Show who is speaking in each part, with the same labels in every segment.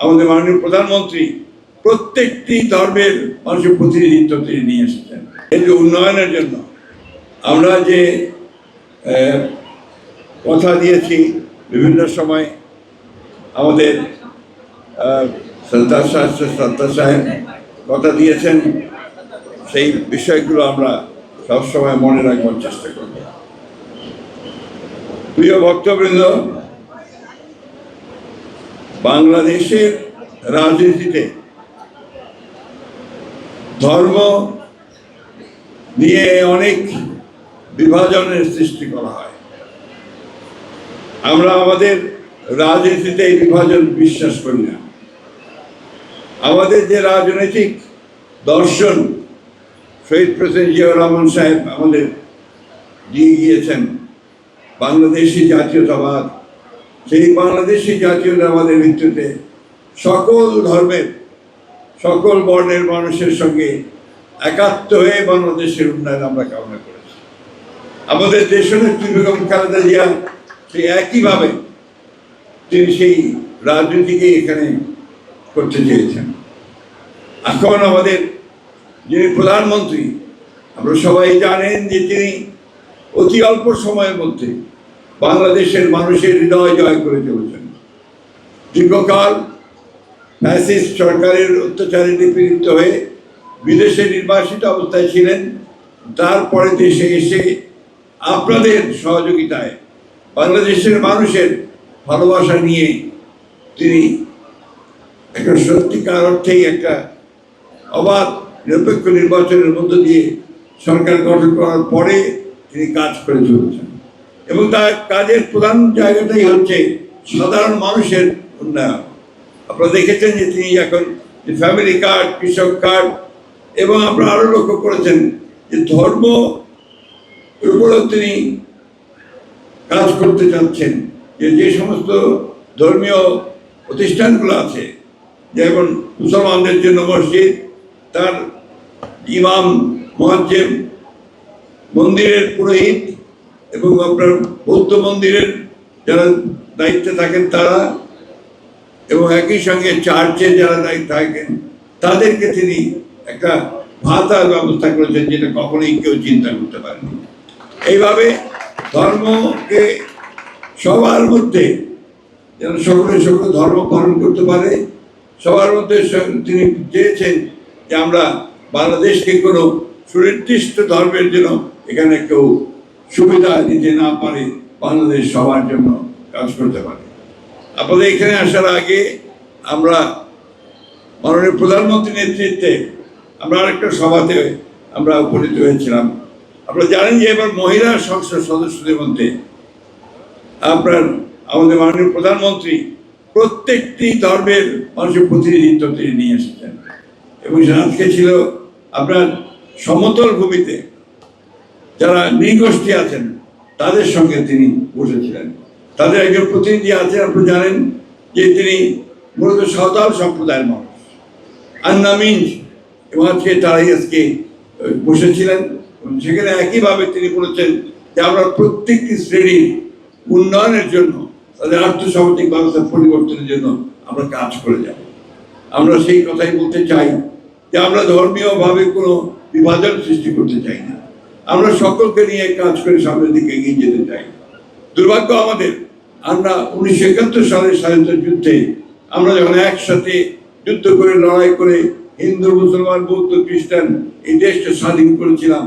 Speaker 1: আমাদের মাননীয় প্রধানমন্ত্রী প্রত্যেকটি ধর্মের মানুষের প্রতিনিধিত্ব তিনি নিয়ে এসেছেন। এই যে উন্নয়নের জন্য আমরা যে কথা দিয়েছি বিভিন্ন সময়, আমাদের সরদার সাহেব কথা দিয়েছেন, সেই বিষয়গুলো আমরা সবসময় মনে রাখবার চেষ্টা করব। প্রিয় ভক্তবৃন্দ, বাংলাদেশের রাজনীতিতে ধর্ম নিয়ে অনেক বিভাজনের সৃষ্টি করা হয়। আমরা আমাদের রাজনীতিতে এই বিভাজন বিশ্বাস করি না। আমাদের যে রাজনৈতিক দর্শন শহীদ প্রেসিডেন্ট জিয়াউর রহমান সাহেব আমাদের দিয়ে গিয়েছেন, বাংলাদেশি জাতীয়তাবাদ, সেই বাংলাদেশি জাতীয়তাবাদের ভিত্তিতে সকল ধর্মের সকল বর্ণের মানুষের সঙ্গে একাত্ম হয়ে বাংলাদেশের উন্নয়ন আমরা কামনা করেছি। আমাদের দেশনেত্রী বেগম খালেদা জিয়া সেই একইভাবে তিনি সেই রাজনীতিকে এখানে করতে চেয়েছেন। এখন আমাদের যিনি প্রধানমন্ত্রী, আমরা সবাই জানেন যে তিনি অতি অল্প সময়ের মধ্যে বাংলাদেশের মানুষের হৃদয় জয় করে চলেছেন। দীর্ঘকাল ফ্যাসিস্ট সরকারের অত্যাচারে নিপীড়িত হয়ে বিদেশে নির্বাসিত অবস্থায় ছিলেন। তারপরে দেশে এসে আপনাদের সহযোগিতায় বাংলাদেশের মানুষের ভালোবাসা নিয়ে তিনি একটা সত্যিকার অর্থেই একটা অবাধ নিরপেক্ষ নির্বাচনের মধ্য দিয়ে সরকার গঠন করার পরে তিনি কাজ করে চলেছেন, এবং তার কাজের প্রধান জায়গাটাই হচ্ছে সাধারণ মানুষের উন্নয়ন। আপনারা দেখেছেন যে তিনি এখন যে ফ্যামিলি কার্ড, কৃষক কার্ড, এবং আপনারা আরো লক্ষ্য করেছেন যে ধর্ম উপরেও তিনি কাজ করতে চাচ্ছেন। যে সমস্ত ধর্মীয় প্রতিষ্ঠানগুলো আছে, যেমন মুসলমানদের জন্য মসজিদ, তার ইমাম, মুয়াজ্জিম, মন্দিরের পুরোহিত, এবং আপনার বৌদ্ধ মন্দিরের যারা দায়িত্বে থাকেন তারা, এবং একই সঙ্গে চার্চে যারা দায়িত্বে থাকেন তাদেরকে তিনি একটা ভাতার ব্যবস্থা করেছেন, যেটা কখনোই কেউ চিন্তা করতে পারেনি। এইভাবে ধর্মকে সবার মধ্যে যেন সকলে সকলে ধর্ম পালন করতে পারে, সবার মধ্যে তিনি চেয়েছেন যে আমরা বাংলাদেশকে কোনো সুনির্দিষ্ট ধর্মের জন্য এখানে কেউ সুবিধা দিতে না পারে, বাংলাদেশ সবার জন্য কাজ করতে পারে। আপনাদের এখানে আসার আগে আমরা মাননীয় প্রধানমন্ত্রীর নেতৃত্বে আমরা আরেকটা সভাতে আমরা উপনীত হয়েছিলাম। আপনারা জানেন যে এবার মহিলা সংসদ সদস্যদের মধ্যে আপনার আমাদের মাননীয় প্রধানমন্ত্রী প্রত্যেকটি ধর্মের মানুষের প্রতিনিধিত্ব তিনি নিয়ে এসেছেন, এবং আজকে ছিল আপনার সমতল ভূমিতে যারা নৃগোষ্ঠী আছেন তাদের সঙ্গে তিনি বসেছিলেন। তাদের একজন প্রতিনিধি আছেন, আপনারা জানেন যে তিনি মূলত সাঁওতাল সম্প্রদায়ের মানুষ, আন্নামিঞ্জ, এবং আজকে তারাই আজকে বসেছিলেন। সেখানে একইভাবে তিনি বলেছেন যে আমরা প্রত্যেকটি শ্রেণীর উন্নয়নের জন্য, তাদের আর্থসামাজিক ব্যবস্থার পরিবর্তনের জন্য আমরা কাজ করে যাব। আমরা সেই কথাই বলতে চাই যে আমরা ধর্মীয়ভাবে কোনো বিভাজন সৃষ্টি করতে চাই না, আমরা সকলকে নিয়ে কাজ করে সামনের দিকে এগিয়ে যেতে চাই। দুর্ভাগ্য আমাদের, আমরা 1971 সালের স্বাধীনতা যুদ্ধে আমরা যখন একসাথে যুদ্ধ করে লড়াই করে হিন্দু, মুসলমান, বৌদ্ধ, খ্রিস্টান এই দেশটা স্বাধীন করেছিলাম,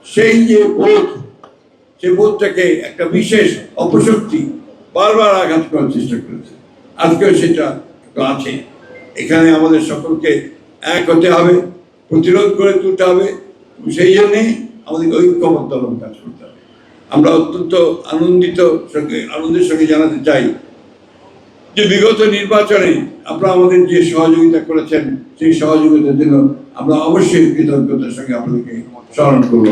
Speaker 1: সেই যে বোধ, সেই বোধটাকে একটা বিশেষ অপশক্তি বারবার আঘাত করার চেষ্টা করেছে। আজকেও সেটা আছে। এখানে আমাদের সকলকে এক হতে হবে, প্রতিরোধ করে তুলতে হবে, সেই জন্যে আমাদেরকে ঐক্যবদ্ধ কাজ করতে হবে। আমরা অত্যন্ত আনন্দের সঙ্গে জানাতে চাই যে বিগত নির্বাচনে আপনারা আমাদের যে সহযোগিতা করেছেন, সেই সহযোগিতার জন্য আমরা অবশ্যই কৃতজ্ঞতার সঙ্গে আপনাদেরকে স্মরণ করব।